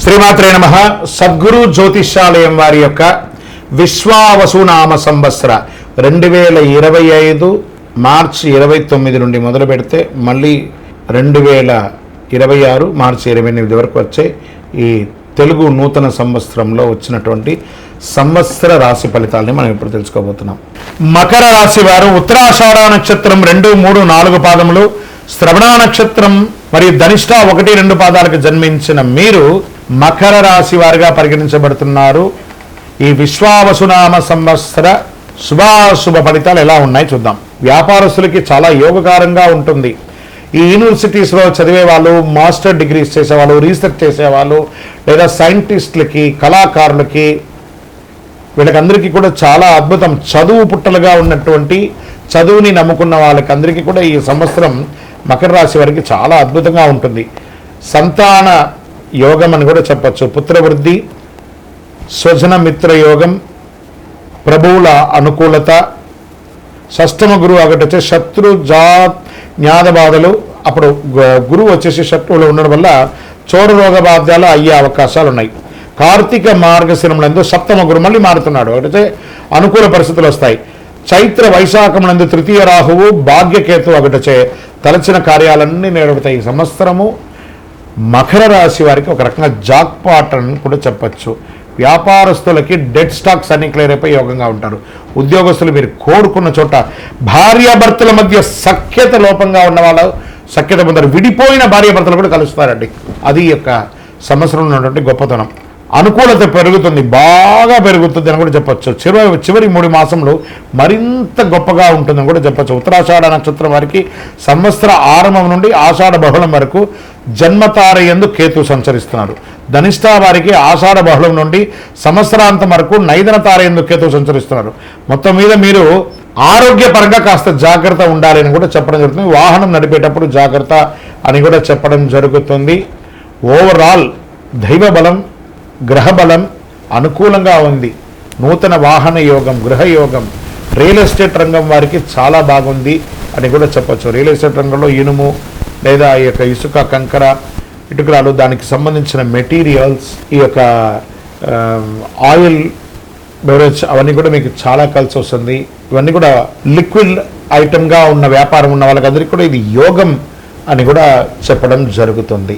శ్రీమాత్రే నమః. సద్గురు జ్యోతిష్యాలయం వారి యొక్క విశ్వావసునామ సంవత్సర 2025 మార్చి 29 నుండి మొదలు పెడితే మళ్ళీ 2026 మార్చి 28 వరకు వచ్చే ఈ తెలుగు నూతన సంవత్సరంలో వచ్చినటువంటి సంవత్సర రాశి ఫలితాలని మనం ఇప్పుడు తెలుసుకోబోతున్నాం. మకర రాశి వారు ఉత్తరాషాఢ నక్షత్రం 2, 3, 4 పాదములు, శ్రవణ నక్షత్రం మరియు ధనిష్ట 1, 2 పాదాలకు జన్మించిన మీరు మకర రాశి వారిగా పరిగణించబడుతున్నారు. ఈ విశ్వావసునామ సంవత్సర శుభాశుభ ఫలితాలు ఎలా ఉన్నాయి చూద్దాం. వ్యాపారస్తులకి చాలా యోగకారంగా ఉంటుంది. ఈ యూనివర్సిటీస్లో చదివే వాళ్ళు, మాస్టర్ డిగ్రీస్ చేసేవాళ్ళు, రీసెర్చ్ చేసేవాళ్ళు, లేదా సైంటిస్టులకి, కళాకారులకి, వీళ్ళకందరికీ కూడా చాలా అద్భుతం. చదువు పుట్టలుగా ఉన్నటువంటి చదువుని నమ్ముకున్న వాళ్ళకి అందరికీ కూడా ఈ సంవత్సరం మకర రాశి వారికి చాలా అద్భుతంగా ఉంటుంది. సంతాన యోగం అని కూడా చెప్పచ్చు. పుత్రవృద్ధి, స్వజన మిత్ర యోగం, ప్రభువుల అనుకూలత, షష్టమ గురువు ఒకటి శత్రు జ్ఞాత బాధలు, అప్పుడు గురువు వచ్చేసి శత్రువులు ఉండడం వల్ల చోర రోగ బాధ్యాలు అయ్యే అవకాశాలు ఉన్నాయి. కార్తీక మార్గశిరములందు సప్తమ గురువు మళ్ళీ మారుతున్నాడు, ఒకటైతే అనుకూల పరిస్థితులు వస్తాయి. చైత్ర వైశాఖములందు తృతీయ రాహువు, భాగ్యకేతు ఒకటచే తలచిన కార్యాలన్నీ నెరవేరుతాయి. ఈ సంవత్సరము మకర రాశి వారికి ఒక రకంగా జాక్పాట్ అని కూడా చెప్పచ్చు. వ్యాపారస్తులకి డెడ్ స్టాక్స్ అన్ని క్లియర్ అయిపోయి యోగంగా ఉంటారు. ఉద్యోగస్తులు మీరు కోరుకున్న చోట భార్యాభర్తల మధ్య సఖ్యత లోపంగా ఉన్న వాళ్ళు సఖ్యత పొందారు. విడిపోయిన భార్యాభర్తలు కూడా కలుస్తారండి. అది యొక్క సంవత్సరంలో ఉన్నటువంటి గొప్పతనం. అనుకూలత పెరుగుతుంది, బాగా పెరుగుతుంది అని కూడా చెప్పచ్చు. చివరి 3 మాసంలో మరింత గొప్పగా ఉంటుందని కూడా చెప్పచ్చు. ఉత్తరాషాఢ నక్షత్రం వారికి సంవత్సర ఆరంభం నుండి ఆషాఢ బహుళం వరకు జన్మతార యందు కేతు సంచరిస్తున్నారు. ధనిష్ట వారికి ఆషాఢ బహుళం నుండి సంవత్సరాంతం వరకు నైదన తార యందు కేతు సంచరిస్తున్నారు. మొత్తం మీద మీరు ఆరోగ్యపరంగా కాస్త జాగ్రత్త ఉండాలి అని కూడా చెప్పడం జరుగుతుంది. వాహనం నడిపేటప్పుడు జాగ్రత్త అని కూడా చెప్పడం జరుగుతుంది. ఓవరాల్ దైవ బలం, గ్రహ బలం అనుకూలంగా ఉంది. నూతన వాహన యోగం, గృహ యోగం, రియల్ ఎస్టేట్ రంగం వారికి చాలా బాగుంది అని కూడా చెప్పచ్చు. రియల్ ఎస్టేట్ రంగంలో ఇనుము లేదా ఈ యొక్క ఇసుక, కంకర, ఇటుకరాలు, దానికి సంబంధించిన మెటీరియల్స్, ఈ యొక్క ఆయిల్, బెవరేజ్ అవన్నీ కూడా మీకు చాలా కలిసి వస్తుంది. ఇవన్నీ కూడా లిక్విడ్ ఐటమ్గా ఉన్న వ్యాపారం ఉన్న వాళ్ళకందరికీ కూడా ఇది యోగం అని కూడా చెప్పడం జరుగుతుంది.